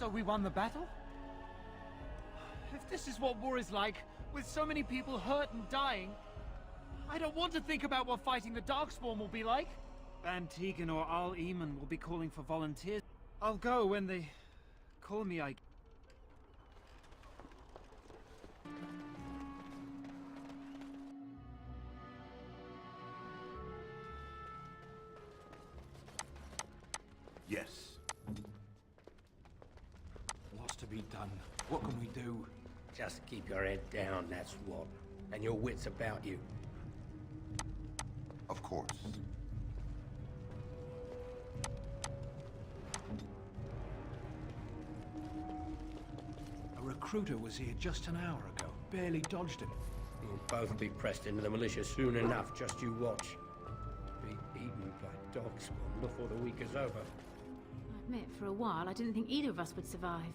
So we won the battle? If this is what war is like, with so many people hurt and dying, I don't want to think about what fighting the Darkspawn will be like. Van Tegan or Al Eamon will be calling for volunteers. I'll go when they call me, I... Yes. Lots to be done. What can we do? Just keep your head down, that's what. And your wits about you. Of course. A recruiter was here just an hour ago. Barely dodged him. You'll both be pressed into the militia soon enough, just you watch. Be eaten by Darkspawn before the week is over. I admit, for a while, I didn't think either of us would survive.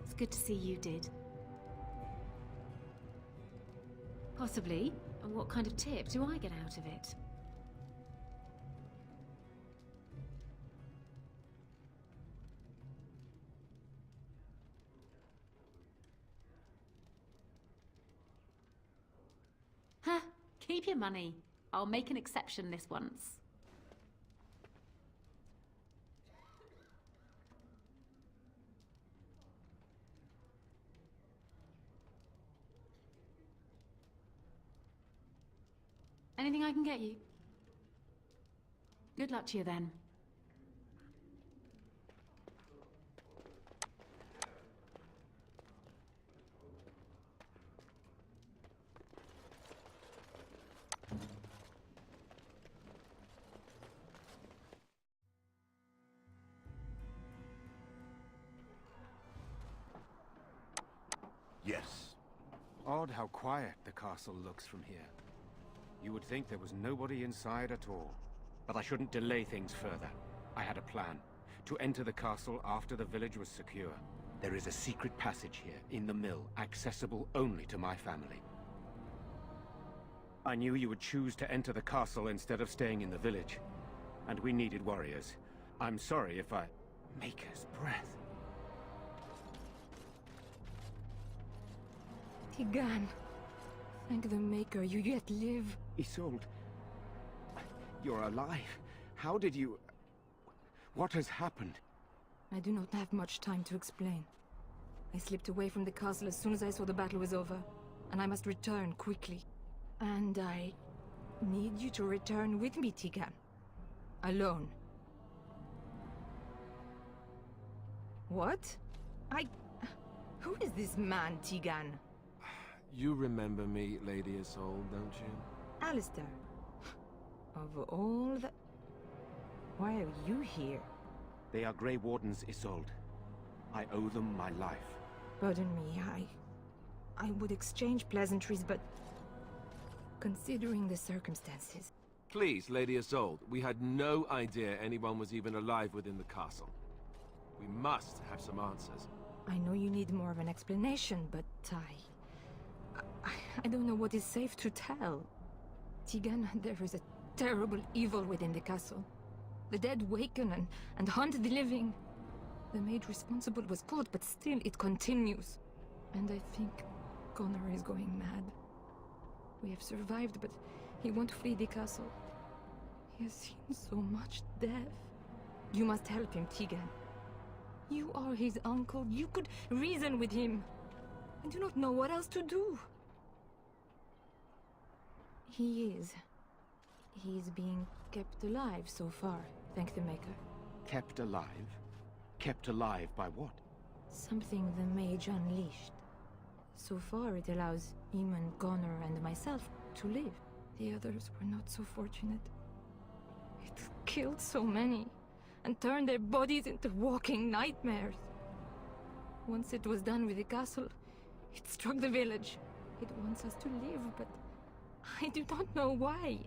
It's good to see you did. Possibly. And what kind of tip do I get out of it? Huh, keep your money. I'll make an exception this once. Anything I can get you? Good luck to you then. Yes. Odd how quiet the castle looks from here. You would think there was nobody inside at all. But I shouldn't delay things further. I had a plan. To enter the castle after the village was secure. There is a secret passage here, in the mill, accessible only to my family. I knew you would choose to enter the castle instead of staying in the village. And we needed warriors. I'm sorry if I... Maker's breath. Tigan. Thank the Maker, you yet live. Isolde, you're alive. How did you... What has happened? I do not have much time to explain. I slipped away from the castle as soon as I saw the battle was over, and I must return quickly. And I need you to return with me, Tigan. Alone. What? Who is this man, Tigan? You remember me, Lady Isolde, don't you? Alistair. Of all the... Why are you here? They are Grey Wardens, Isolde. I owe them my life. Pardon me, I would exchange pleasantries, but... Considering the circumstances... Please, Lady Isolde, we had no idea anyone was even alive within the castle. We must have some answers. I know you need more of an explanation, but I don't know what is safe to tell. Tigan, there is a terrible evil within the castle. The dead waken and haunt the living. The maid responsible was caught, but still it continues. And I think Connor is going mad. We have survived, but he won't flee the castle. He has seen so much death. You must help him, Tigan. You are his uncle. You could reason with him. I do not know what else to do. He is being kept alive so far, thank the Maker. Kept alive? Kept alive by what? Something the Mage unleashed. So far it allows Eamon, Connor, and myself to live. The others were not so fortunate. It killed so many, and turned their bodies into walking nightmares. Once it was done with the castle, it struck the village. It wants us to live, but I do not know why.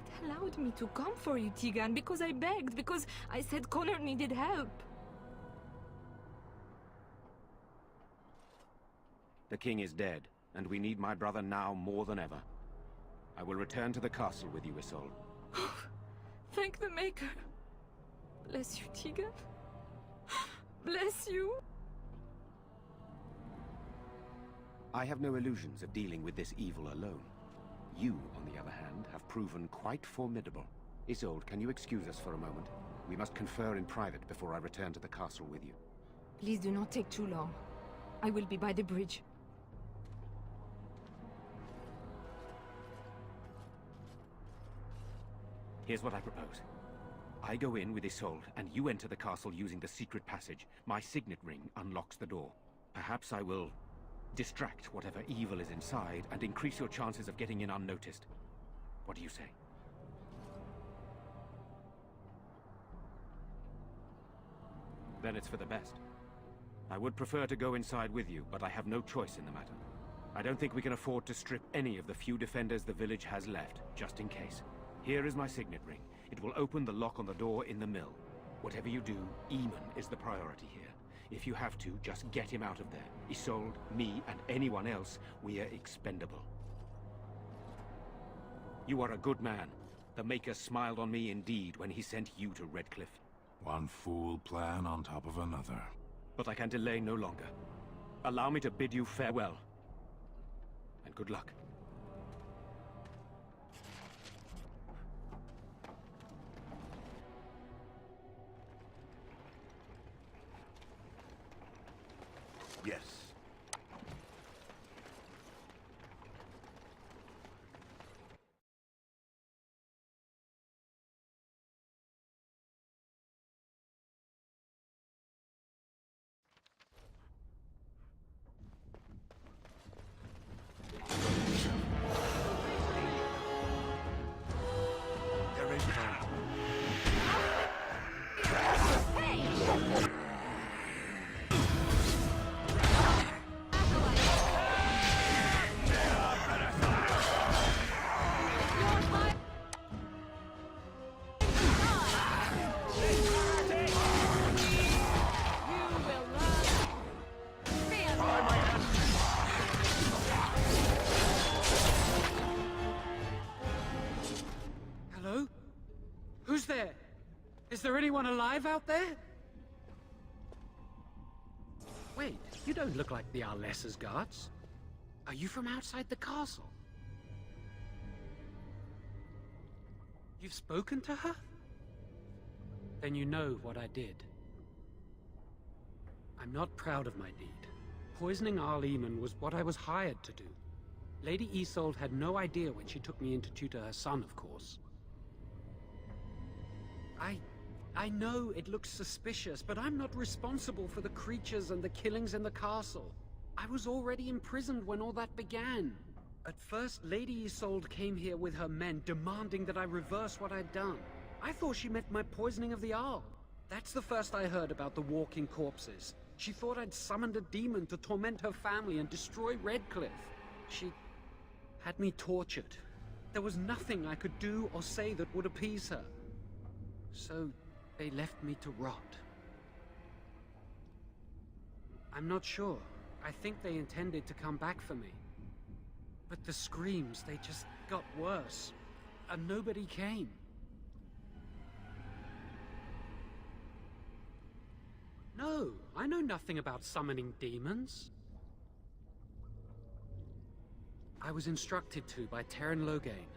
It allowed me to come for you, Tigan, because I begged, because I said Connor needed help. The king is dead, and we need my brother now more than ever. I will return to the castle with you, Isolde. Thank the Maker. Bless you, Tigan. Bless you. I have no illusions of dealing with this evil alone. You, on the other hand, have proven quite formidable. Isolde, can you excuse us for a moment? We must confer in private before I return to the castle with you. Please do not take too long. I will be by the bridge. Here's what I propose. I go in with Isolde, and you enter the castle using the secret passage. My signet ring unlocks the door. Perhaps I will distract whatever evil is inside and increase your chances of getting in unnoticed. What do you say? Then it's for the best. I would prefer to go inside with you, but I have no choice in the matter. I don't think we can afford to strip any of the few defenders the village has left, just in case. Here is my signet ring. It will open the lock on the door in the mill. Whatever you do, Eamon is the priority here. If you have to, just get him out of there. Isolde, me, and anyone else, we are expendable. You are a good man. The Maker smiled on me indeed when he sent you to Redcliffe. One fool plan on top of another. But I can delay no longer. Allow me to bid you farewell. And good luck. Yes. There is no. Hello? Who's there? Is there anyone alive out there? Wait, you don't look like the Arlessa's guards. Are you from outside the castle? You've spoken to her? Then you know what I did. I'm not proud of my deed. Poisoning Arl Eamon was what I was hired to do. Lady Isolde had no idea when she took me in to tutor her son, of course. I know it looks suspicious, but I'm not responsible for the creatures and the killings in the castle. I was already imprisoned when all that began. At first, Lady Isolde came here with her men, demanding that I reverse what I'd done. I thought she meant my poisoning of the Arl. That's the first I heard about the walking corpses. She thought I'd summoned a demon to torment her family and destroy Redcliffe. She had me tortured. There was nothing I could do or say that would appease her. So, they left me to rot. I'm not sure. I think they intended to come back for me. But the screams, they just got worse. And nobody came. No, I know nothing about summoning demons. I was instructed to by Terran Loghain.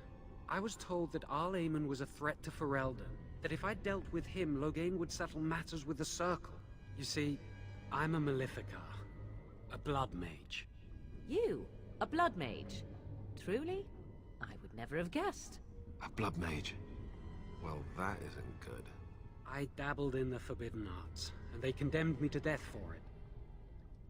I was told that Arl Eamon was a threat to Ferelden, that if I dealt with him, Loghain would settle matters with the Circle. You see, I'm a Maleficar, a blood mage. You? A blood mage? Truly? I would never have guessed. A blood mage? Well, that isn't good. I dabbled in the forbidden arts, and they condemned me to death for it.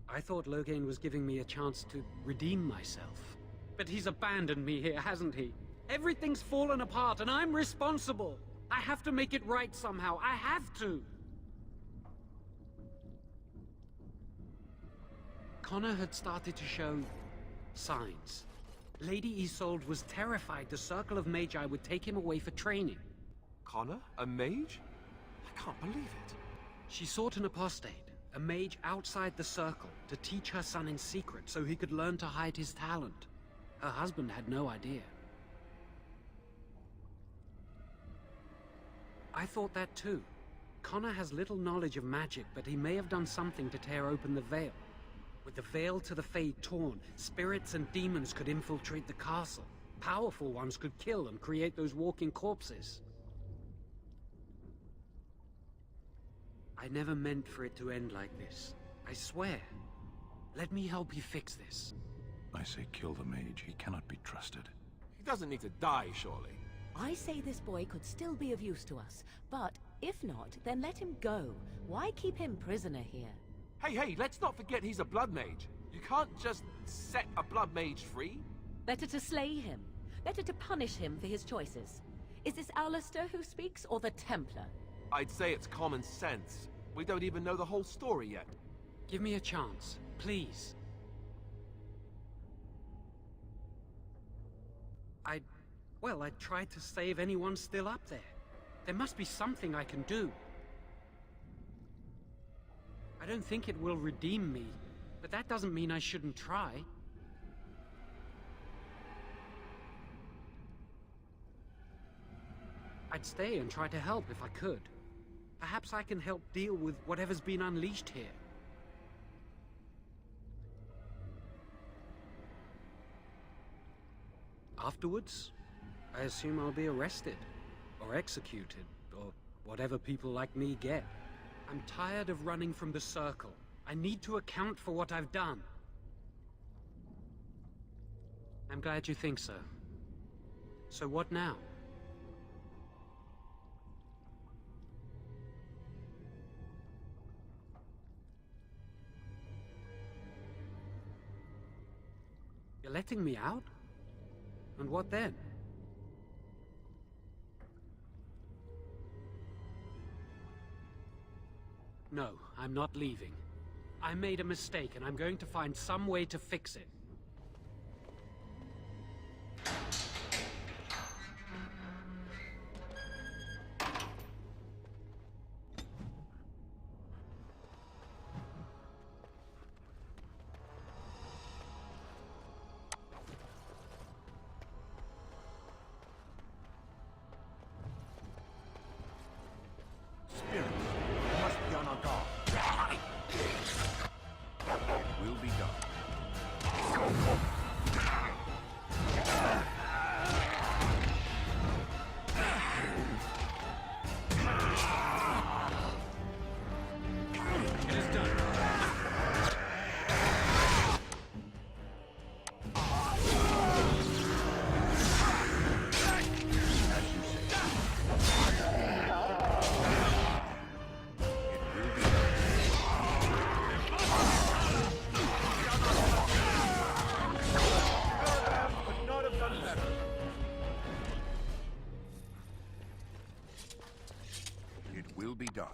I thought Loghain was giving me a chance to redeem myself. But he's abandoned me here, hasn't he? Everything's fallen apart, and I'm responsible! I have to make it right somehow. I have to! Connor had started to show signs. Lady Isolde was terrified the Circle of Magi would take him away for training. Connor? A mage? I can't believe it. She sought an apostate, a mage outside the Circle, to teach her son in secret so he could learn to hide his talent. Her husband had no idea. I thought that too. Connor has little knowledge of magic, but he may have done something to tear open the veil. With the veil to the Fade torn, spirits and demons could infiltrate the castle. Powerful ones could kill and create those walking corpses. I never meant for it to end like this. I swear. Let me help you fix this. I say kill the mage. He cannot be trusted. He doesn't need to die, surely. I say this boy could still be of use to us, but if not, then let him go. Why keep him prisoner here? Hey, let's not forget he's a blood mage. You can't just set a blood mage free. Better to slay him. Better to punish him for his choices. Is this Alistair who speaks, or the Templar? I'd say it's common sense. We don't even know the whole story yet. Give me a chance, please. Well, I tried to save anyone still up there. There must be something I can do. I don't think it will redeem me, but that doesn't mean I shouldn't try. I'd stay and try to help if I could. Perhaps I can help deal with whatever's been unleashed here. Afterwards, I assume I'll be arrested, or executed, or whatever people like me get. I'm tired of running from the Circle. I need to account for what I've done. I'm glad you think so. So what now? You're letting me out? And what then? No, I'm not leaving. I made a mistake, and I'm going to find some way to fix it. Spirit, you must be on our guard. It will be done. It is done. Could not have done better. It will be done.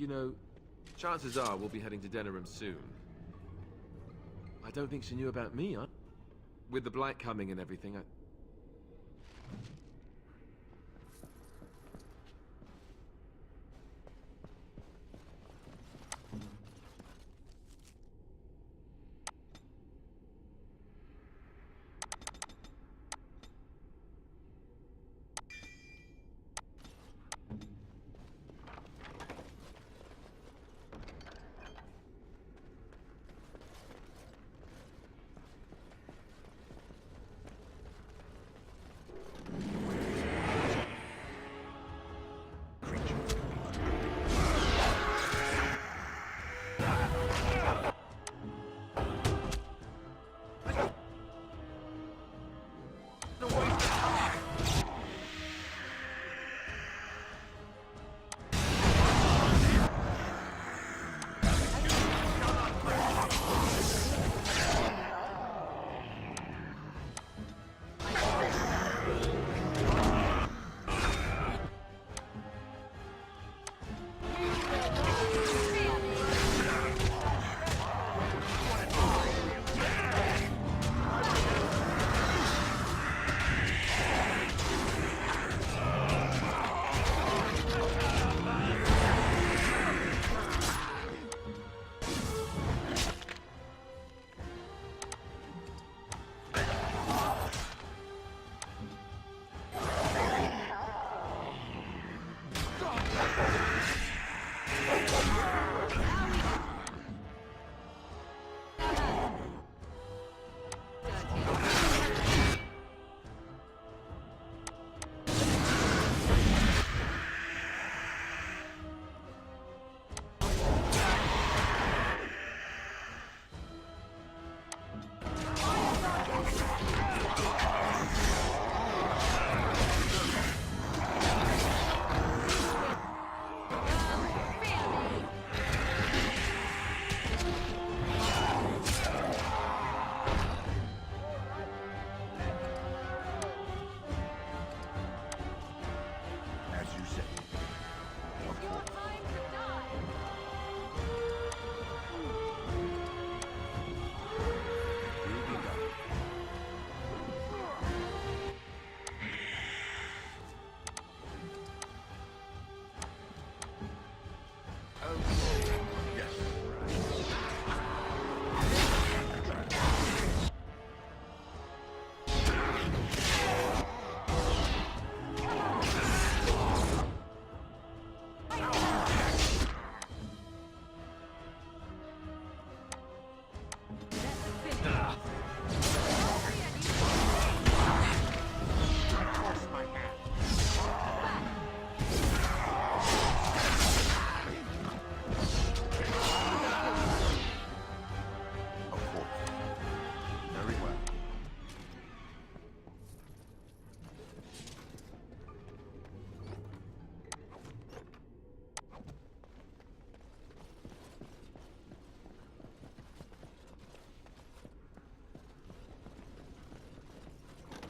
You know, chances are we'll be heading to Denerim soon. I don't think she knew about me, huh? With the Blight coming and everything,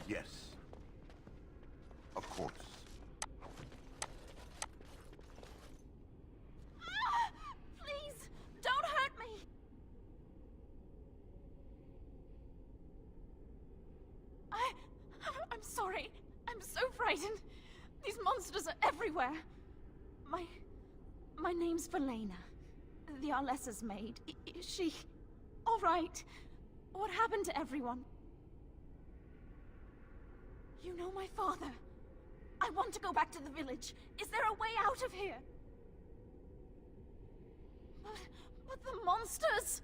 Yes. Of course. Please, don't hurt me! I'm sorry. I'm so frightened. These monsters are everywhere. My name's Valena. The Arlessa's maid. Is she all right? What happened to everyone? You know my father. I want to go back to the village. Is there a way out of here? But the monsters!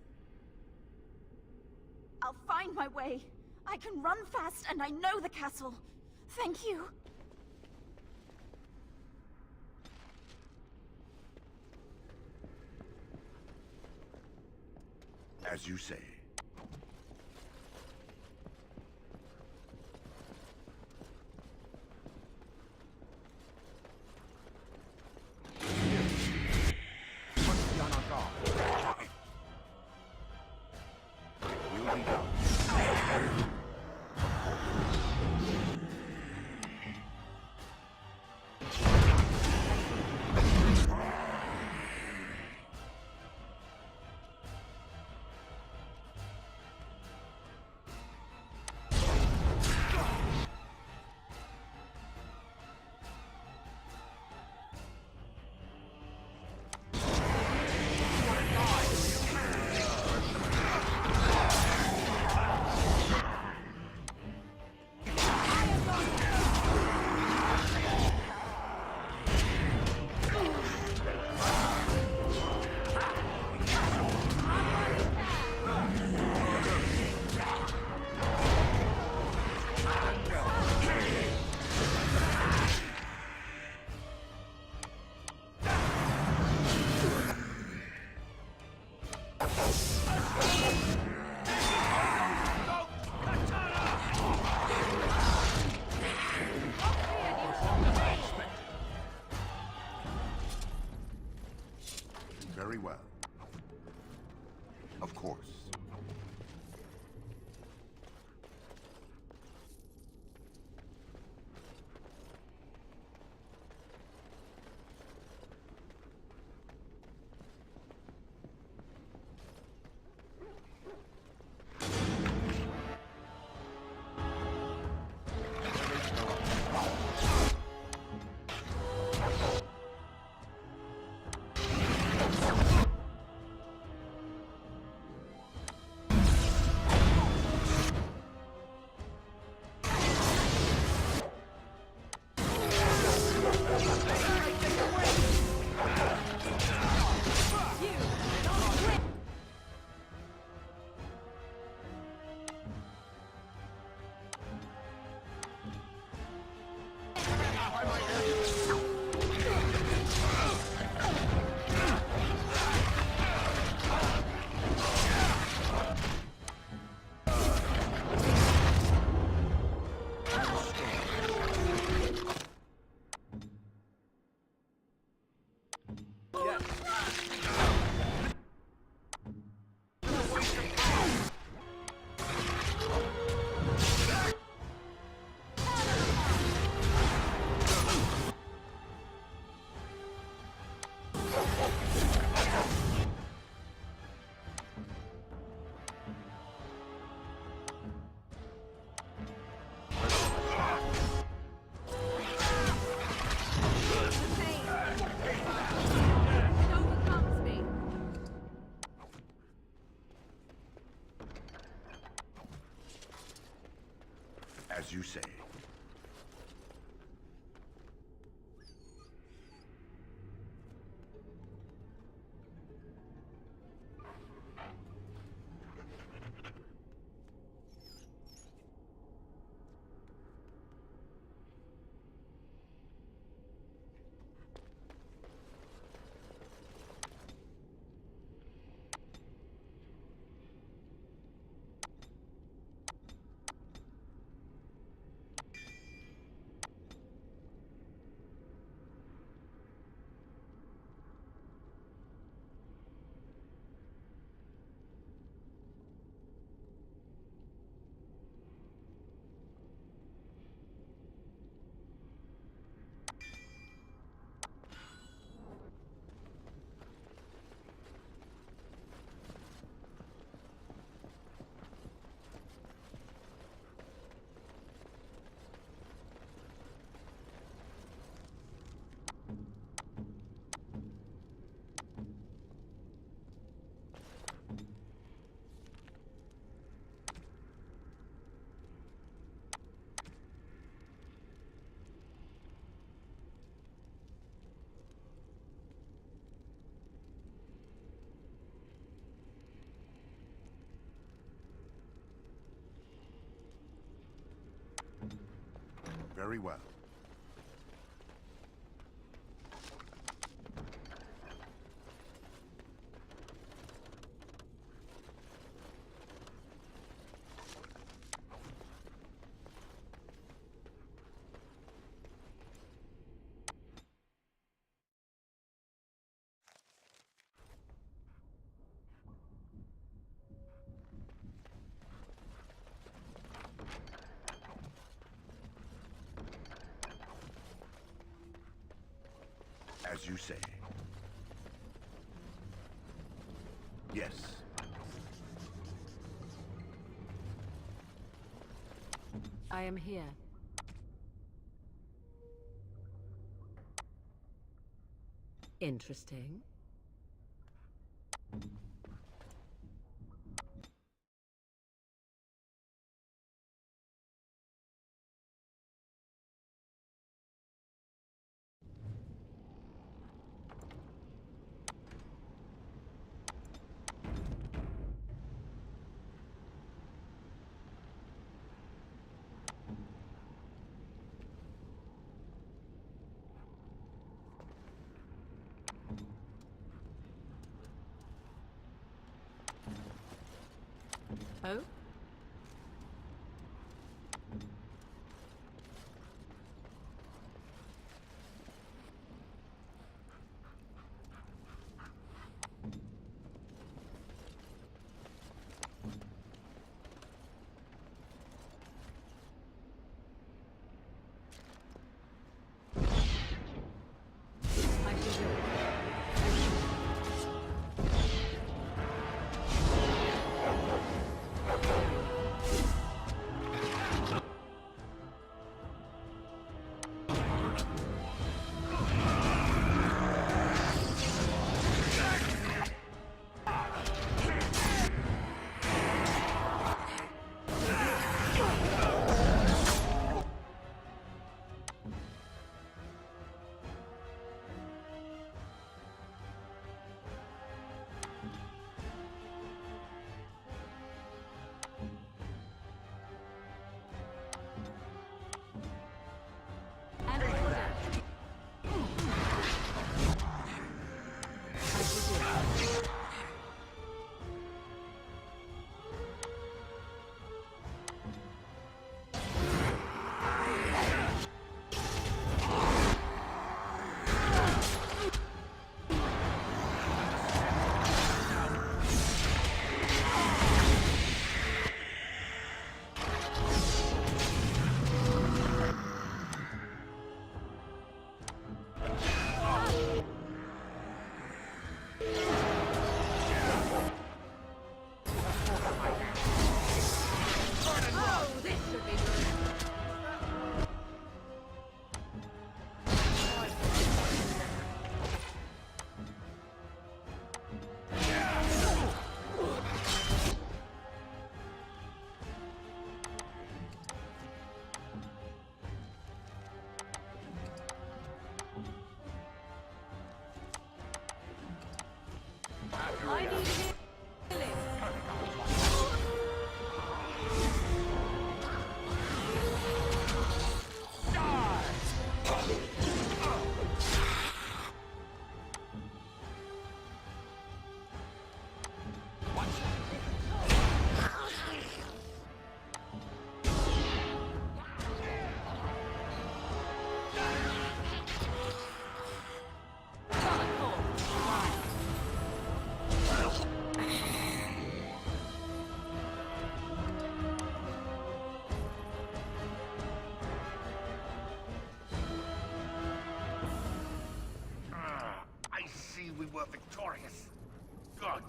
I'll find my way. I can run fast and I know the castle. Thank you. As you say. Must be on our guard. We'll be done. Very well. Of course. As you say. Very well. As you say. Yes. I am here. Interesting. Oh? I need healing. I see we were victorious. Good.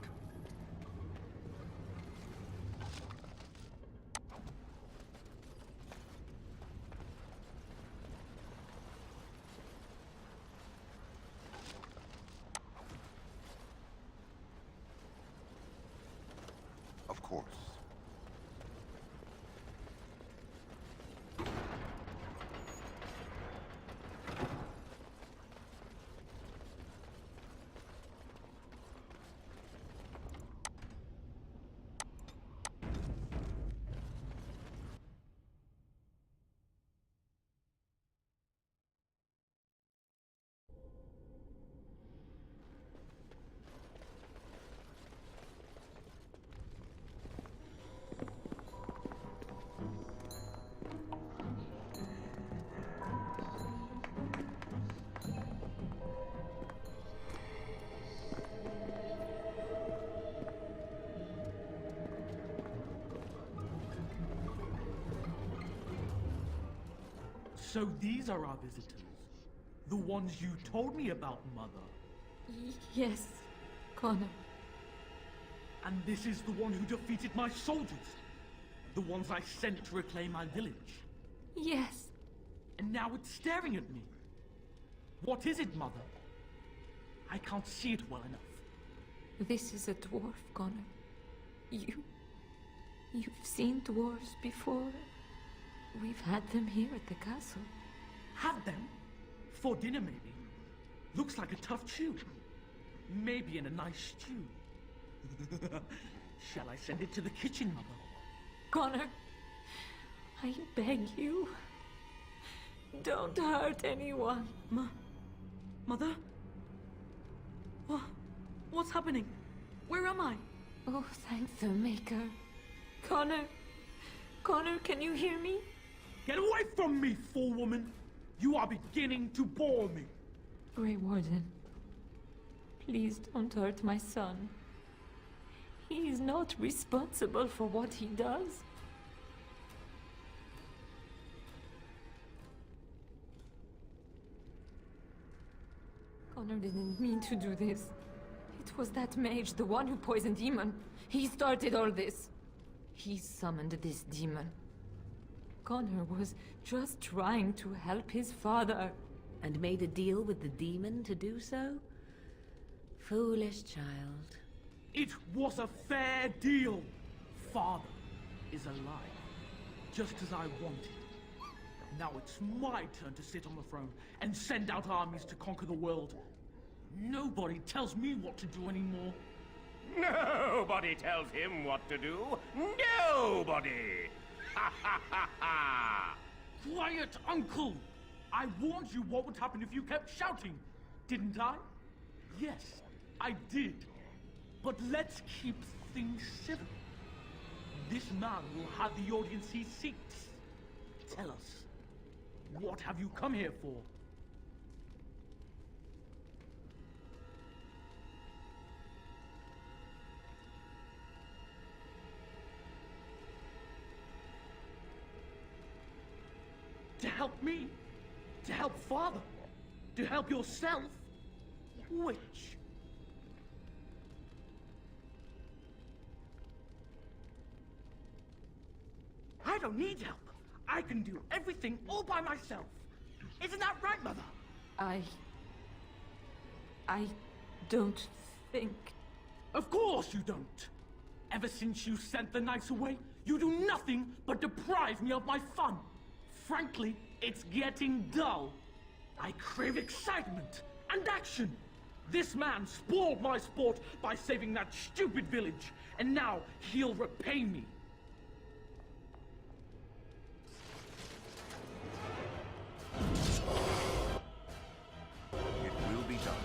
Of course. So these are our visitors. The ones you told me about, Mother. Yes, Connor. And this is the one who defeated my soldiers. The ones I sent to reclaim my village. Yes. And now it's staring at me. What is it, Mother? I can't see it well enough. This is a dwarf, Connor. You've seen dwarves before. We've had them here at the castle. Had them? For dinner, maybe. Looks like a tough chew. Maybe in a nice stew. Shall I send it to the kitchen, Mother? Connor, I beg you. Don't hurt anyone. Mother? What's happening? Where am I? Oh, thank the Maker. Connor, can you hear me? Get away from me, fool woman! You are beginning to bore me. Grey Warden, please don't hurt my son. He is not responsible for what he does. Connor didn't mean to do this. It was that mage, the one who poisoned Demon. He started all this. He summoned this demon. Connor was just trying to help his father. And made a deal with the demon to do so? Foolish child. It was a fair deal. Father is alive, just as I wanted. Now it's my turn to sit on the throne and send out armies to conquer the world. Nobody tells me what to do anymore. Nobody tells him what to do. Nobody! Ha ha ha ha! Quiet, Uncle! I warned you what would happen if you kept shouting, didn't I? Yes, I did. But let's keep things civil. This man will have the audience he seeks. Tell us, what have you come here for? To help me? To help Father? To help yourself? Which? I don't need help. I can do everything all by myself. Isn't that right, Mother? I don't think... Of course you don't. Ever since you sent the knights away, you do nothing but deprive me of my fun. Frankly, it's getting dull. I crave excitement and action. This man spoiled my sport by saving that stupid village, and now he'll repay me. It will be done.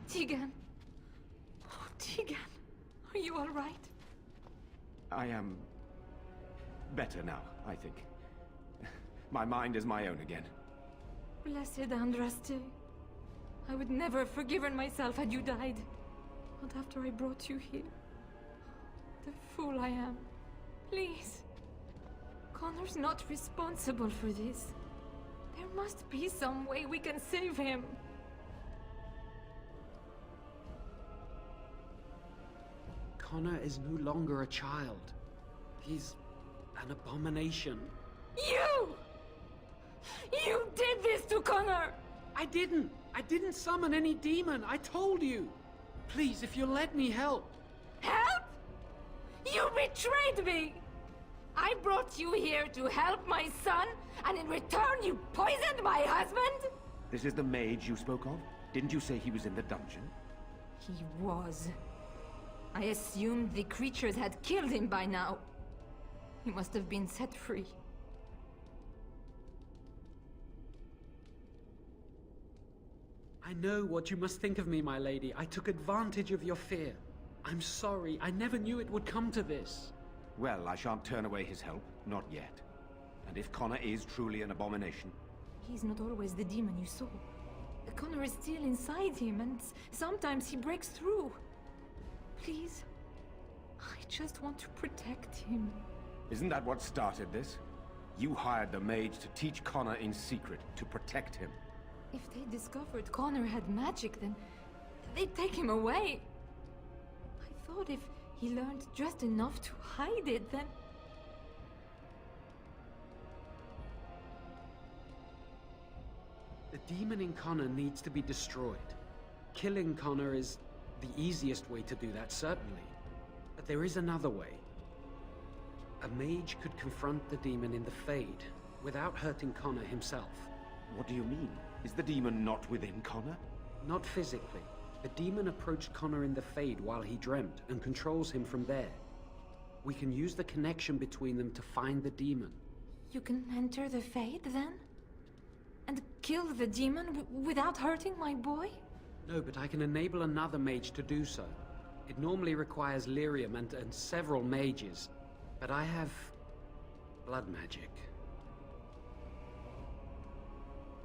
Tegan. Oh, Tegan. Are you all right? I am better now, I think. My mind is my own again. Blessed Andraste. I would never have forgiven myself had you died. Not after I brought you here. The fool I am. Please. Connor's not responsible for this. There must be some way we can save him. Connor is no longer a child. He's an abomination. You! You did this to Connor! I didn't summon any demon, I told you! Please, if you'll let me help. Help? You betrayed me! I brought you here to help my son, and in return you poisoned my husband? This is the mage you spoke of? Didn't you say he was in the dungeon? He was. I assumed the creatures had killed him by now. He must have been set free. I know what you must think of me, my lady. I took advantage of your fear. I'm sorry. I never knew it would come to this. Well, I shan't turn away his help. Not yet. And if Connor is truly an abomination... He's not always the demon you saw. Connor is still inside him, and sometimes he breaks through. Please. I just want to protect him. Isn't that what started this? You hired the mage to teach Connor in secret, to protect him. If they discovered Connor had magic, then they'd take him away. I thought if he learned just enough to hide it, then... The demon in Connor needs to be destroyed. Killing Connor is the easiest way to do that, certainly. But there is another way. A mage could confront the demon in the Fade, without hurting Connor himself. What do you mean? Is the demon not within Connor? Not physically. The demon approached Connor in the Fade while he dreamt, and controls him from there. We can use the connection between them to find the demon. You can enter the Fade, then? And kill the demon without hurting my boy? No, but I can enable another mage to do so. It normally requires lyrium and several mages. But I have... blood magic.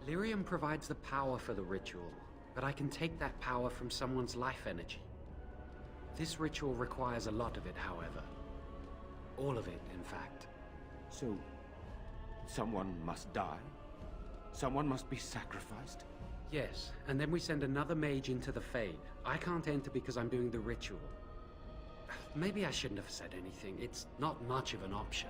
Lyrium provides the power for the ritual, but I can take that power from someone's life energy. This ritual requires a lot of it, however. All of it, in fact. So, someone must die? Someone must be sacrificed? Yes, and then we send another mage into the Fade. I can't enter because I'm doing the ritual. Maybe I shouldn't have said anything. It's not much of an option.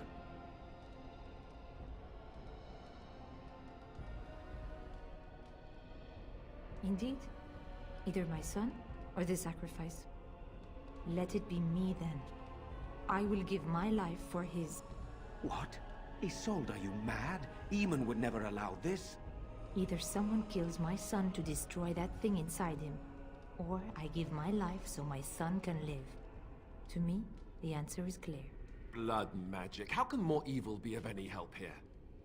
Indeed. Either my son, or the sacrifice. Let it be me, then. I will give my life for his. What? Isolde, are you mad? Eamon would never allow this. Either someone kills my son to destroy that thing inside him, or I give my life so my son can live. To me, the answer is clear. Blood magic. How can more evil be of any help here?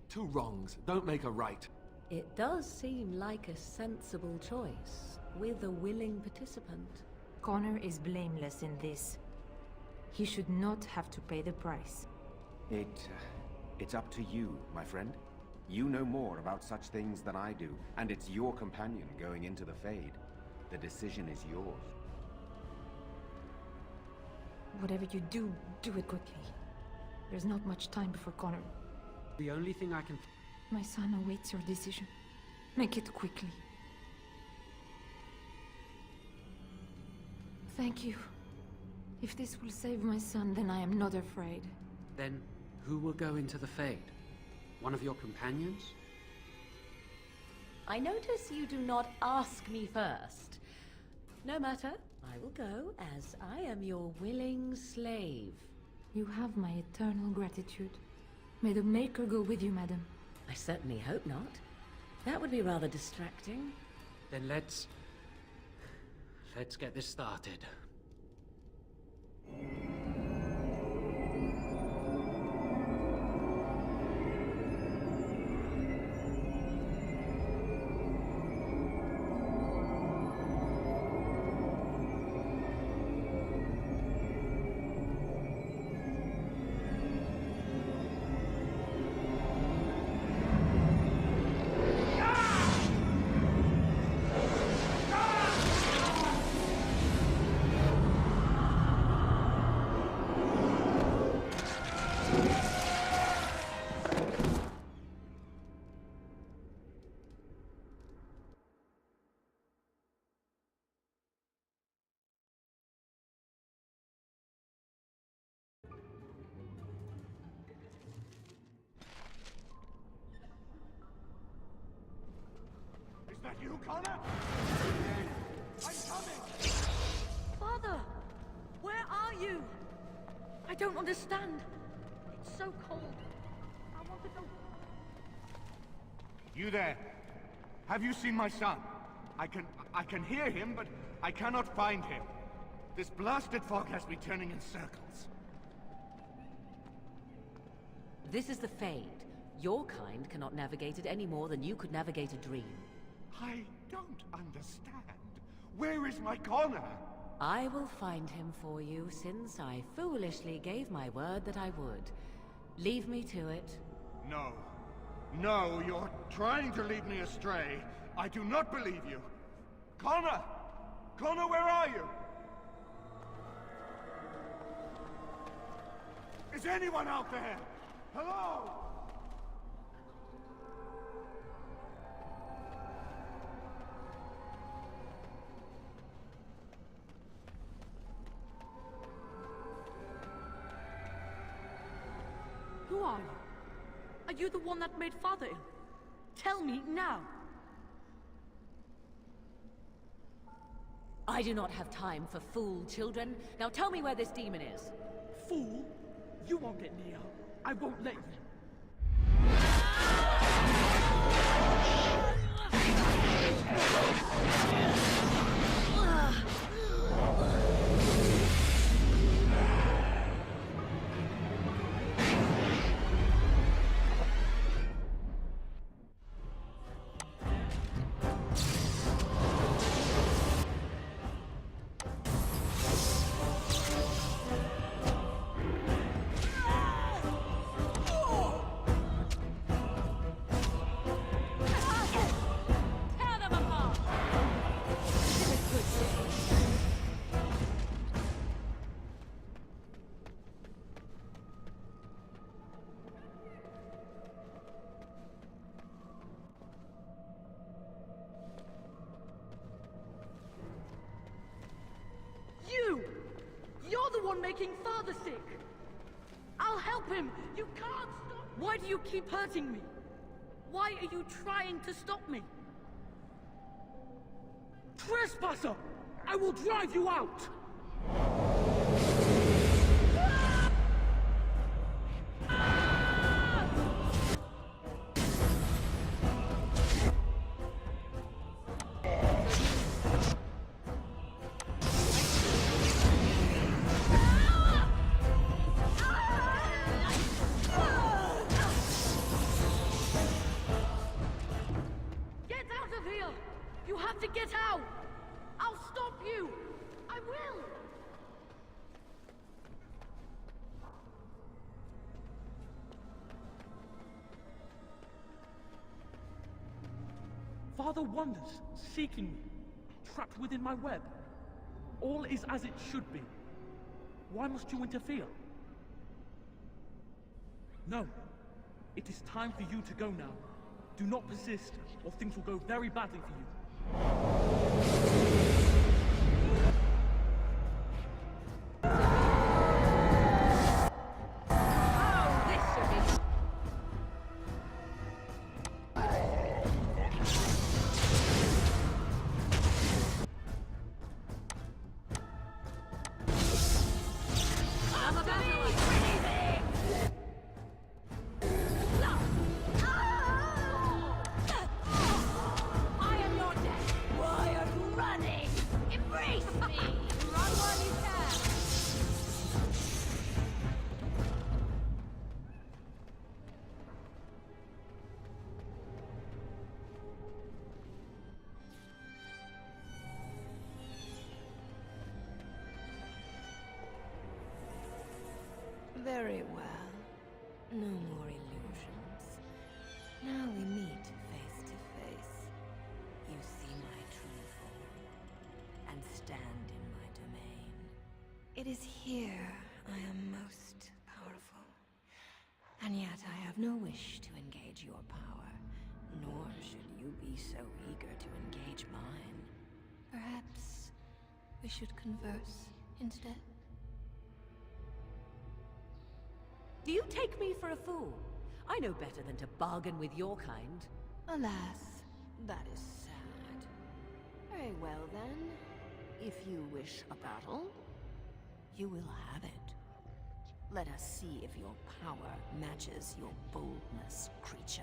Two wrongs don't make a right. It does seem like a sensible choice, with a willing participant. Connor is blameless in this. He should not have to pay the price. It's up to you, my friend. You know more about such things than I do, and it's your companion going into the Fade. The decision is yours. Whatever you do, do it quickly. There's not much time before Connor. The only thing I can... My son awaits your decision. Make it quickly. Thank you. If this will save my son, then I am not afraid. Then, who will go into the Fade? One of your companions? I notice you do not ask me first. No matter, I will go, as I am your willing slave. You have my eternal gratitude. May the Maker go with you, madam. I certainly hope not. That would be rather distracting. Then let's get this started. Is that you, Connor? I'm coming! Father! Where are you? I don't understand. It's so cold. I want to go... You there? Have you seen my son? I can hear him, but I cannot find him. This blasted fog has me turning in circles. This is the Fade. Your kind cannot navigate it any more than you could navigate a dream. I don't understand. Where is my Connor? I will find him for you, since I foolishly gave my word that I would. Leave me to it. No. No, you're trying to lead me astray. I do not believe you. Connor! Connor, where are you? Is anyone out there? Hello? Who are you? Are you the one that made Father ill? Tell me now! I do not have time for fool children. Now tell me where this demon is. Fool! You won't get near. I won't let you. on making Father sick. I'll help him. You can't stop. Why do you keep hurting me? Why are you trying to stop me? Trespasser! I will drive you out! Get out of here! You have to get out! I'll stop you! I will! Father wanders, seeking me, trapped within my web. All is as it should be. Why must you interfere? No. It is time for you to go now. Do not persist, or things will go very badly for you. Very well. No more illusions. Now we meet face to face. You see my true form, and stand in my domain. It is here I am most powerful. And yet I have no wish to engage your power, nor should you be so eager to engage mine. Perhaps we should converse instead? Do you take me for a fool? I know better than to bargain with your kind. Alas, that is sad. Very well then. If you wish a battle, you will have it. Let us see if your power matches your boldness, creature.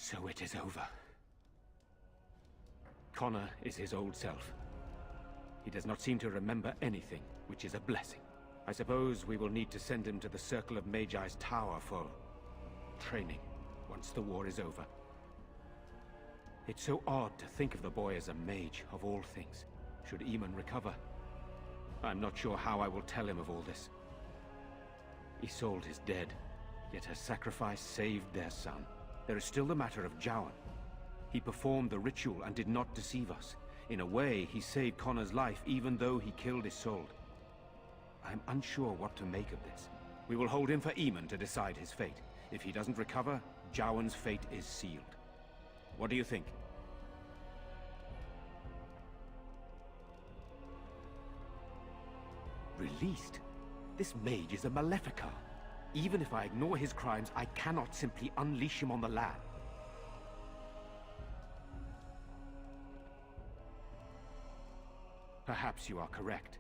So it is over. Connor is his old self. He does not seem to remember anything, which is a blessing. I suppose we will need to send him to the Circle of Magi's tower for training, once the war is over. It's so odd to think of the boy as a mage, of all things. Should Eamon recover, I'm not sure how I will tell him of all this. Isolde is dead, yet her sacrifice saved their son. There is still the matter of Jowan. He performed the ritual and did not deceive us. In a way, he saved Connor's life, even though he killed Isolde. I'm unsure what to make of this. We will hold him for Eamon to decide his fate. If he doesn't recover, Jowan's fate is sealed. What do you think? Released? This mage is a Maleficar. Even if I ignore his crimes, I cannot simply unleash him on the land. Perhaps you are correct.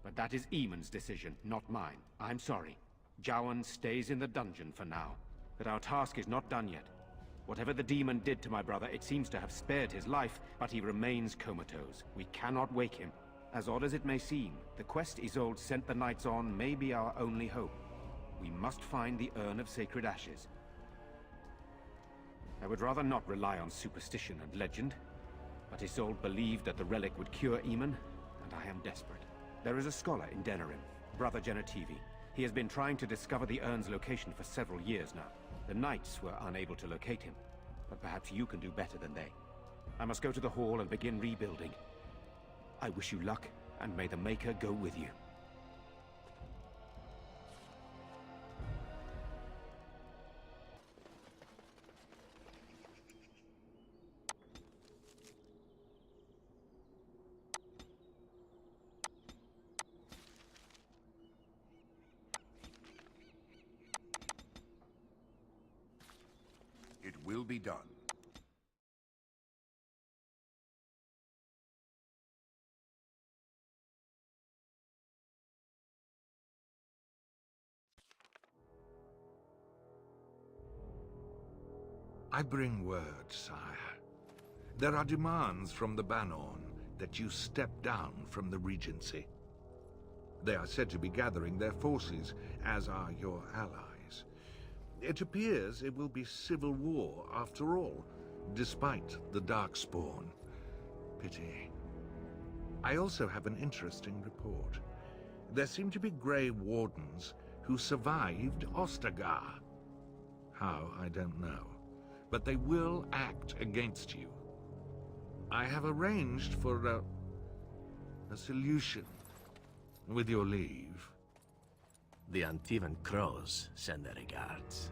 But that is Eamon's decision, not mine. I'm sorry. Jowan stays in the dungeon for now. But our task is not done yet. Whatever the demon did to my brother, it seems to have spared his life, but he remains comatose. We cannot wake him. As odd as it may seem, the quest Isolde sent the knights on may be our only hope. We must find the Urn of Sacred Ashes. I would rather not rely on superstition and legend, but Isolde believed that the relic would cure Eamon, and I am desperate. There is a scholar in Denerim, Brother Genetivi. He has been trying to discover the urn's location for several years now. The knights were unable to locate him, but perhaps you can do better than they. I must go to the hall and begin rebuilding. I wish you luck, and may the Maker go with you. It will be done. I bring word, sire. There are demands from the Banorn that you step down from the Regency. They are said to be gathering their forces, as are your allies. It appears it will be civil war after all, despite the Darkspawn. Pity. I also have an interesting report. There seem to be Grey Wardens who survived Ostagar. How, I don't know. But they will act against you. I have arranged for a solution, with your leave. The Antivan Crows send their regards.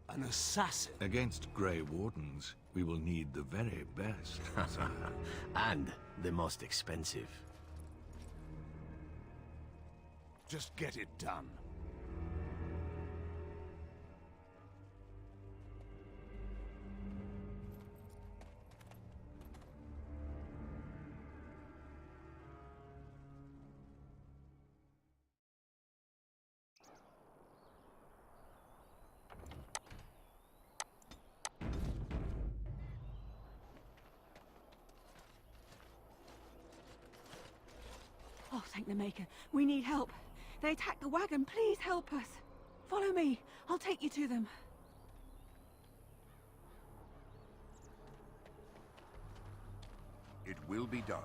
An assassin? Against Grey Wardens, we will need the very best, sire. And the most expensive. Just get it done. Oh, thank the Maker. We need help. They attacked the wagon. Please help us. Follow me. I'll take you to them. It will be done.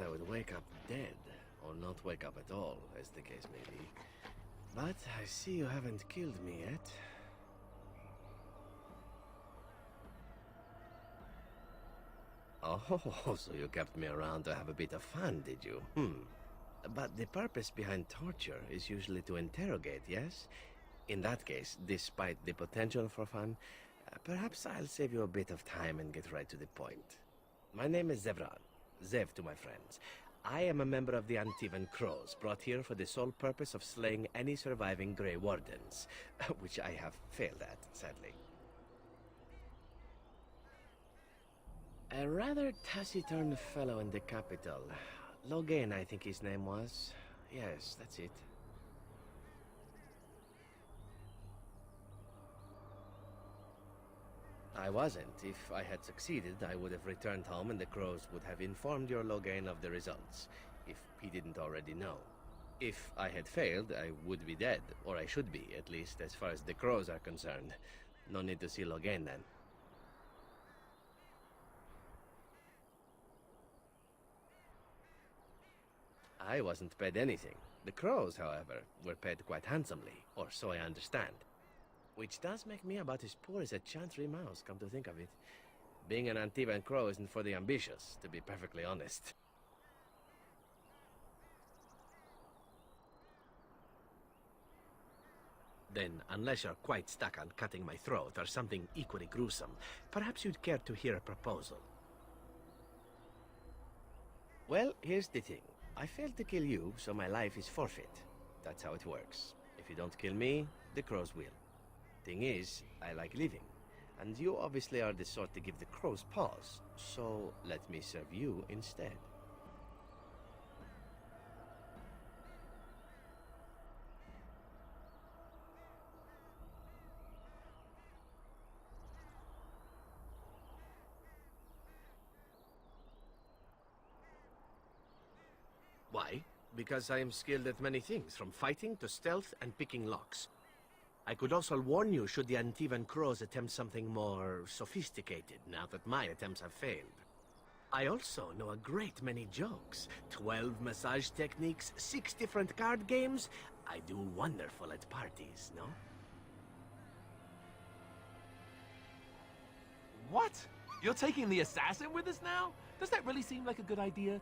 I would wake up dead, or not wake up at all, as the case may be. But I see you haven't killed me yet. Oh, so you kept me around to have a bit of fun, did you? But the purpose behind torture is usually to interrogate, yes? In that case, despite the potential for fun, perhaps I'll save you a bit of time and get right to the point. My name is Zevran. Zev to my friends. I am a member of the Antivan Crows, brought here for the sole purpose of slaying any surviving Grey Wardens, which I have failed at, sadly. A rather taciturn fellow in the capital. Logain, I think his name was. Yes, that's it. I wasn't. If I had succeeded, I would have returned home and the Crows would have informed your Logain of the results, if he didn't already know. If I had failed, I would be dead, or I should be, at least as far as the Crows are concerned. No need to see Logain then. I wasn't paid anything. The Crows, however, were paid quite handsomely, or so I understand. Which does make me about as poor as a chantry mouse, come to think of it. Being an Antivan Crow isn't for the ambitious, to be perfectly honest. Then, unless you're quite stuck on cutting my throat or something equally gruesome, perhaps you'd care to hear a proposal. Well, here's the thing. I failed to kill you, so my life is forfeit. That's how it works. If you don't kill me, the Crows will. Thing is, I like living, and you obviously are the sort to give the Crows pause, so let me serve you instead. Why? Because I am skilled at many things, from fighting to stealth and picking locks. I could also warn you should the Antivan Crows attempt something more sophisticated, now that my attempts have failed. I also know a great many jokes. 12 massage techniques, 6 different card games. I do wonderful at parties, no? What? You're taking the assassin with us now? Does that really seem like a good idea?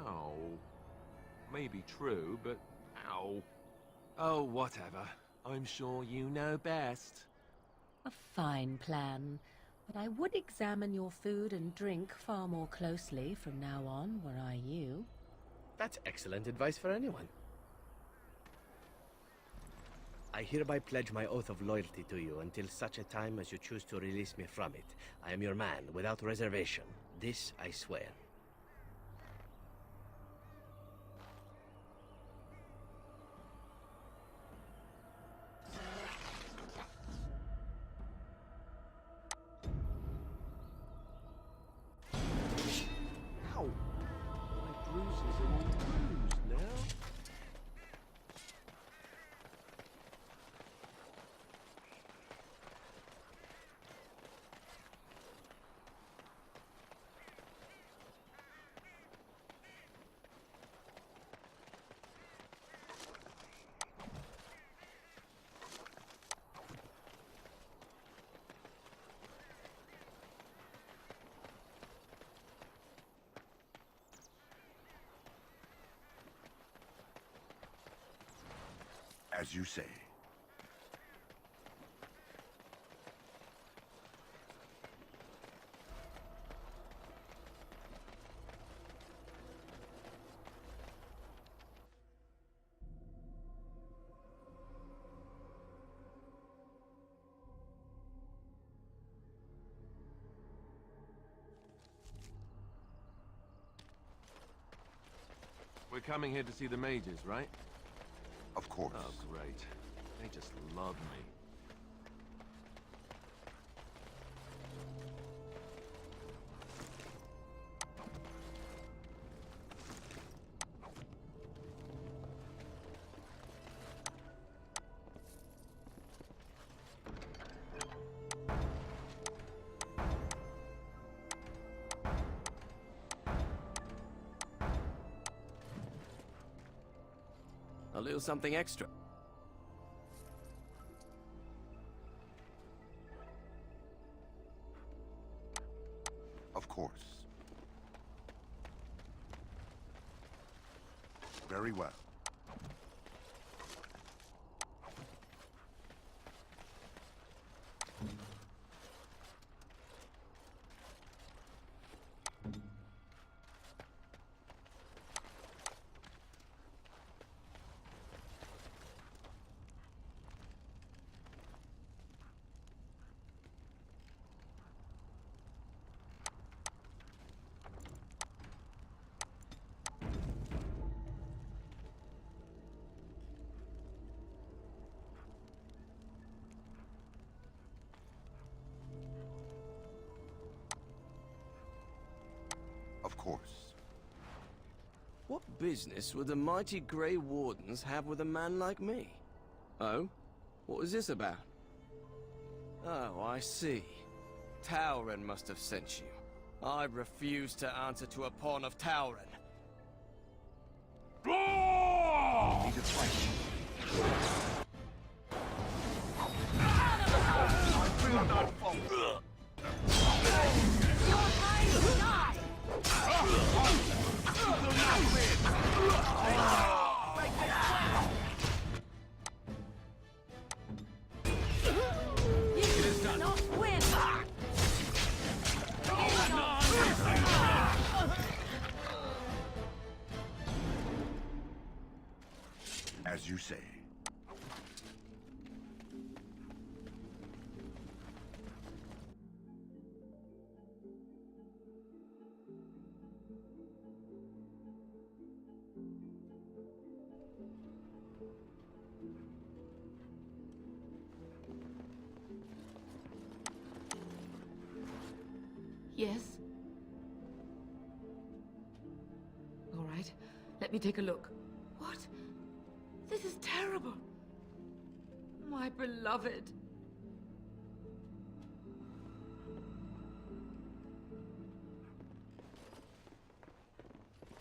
Ow. Maybe true, but ow. Oh, whatever. I'm sure you know best. A fine plan, but I would examine your food and drink far more closely from now on, were I you. That's excellent advice for anyone. I hereby pledge my oath of loyalty to you until such a time as you choose to release me from it. I am your man, without reservation. This I swear. Ow! My bruises are all bruised now. As you say. We're coming here to see the mages, right? Of course. Oh, great. They just love me. A little something extra. Of course. Very well. Of course. What business would the mighty Grey Wardens have with a man like me? Oh? What was this about? Oh, I see. Tauren must have sent you. I refuse to answer to a pawn of Tauren. Need to fight. I will not fall. Your time to die! You cannot win! As you say. Yes? All right, let me take a look. What? This is terrible. My beloved.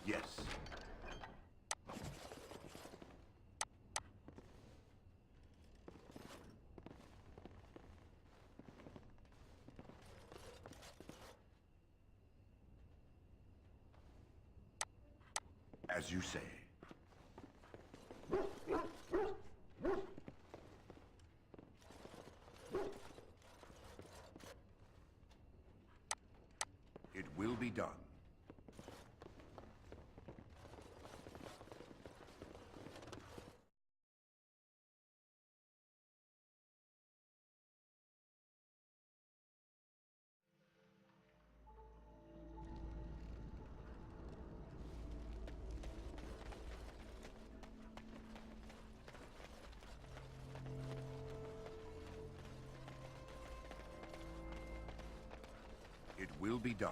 Yes. As you say. It will be done. It will be done.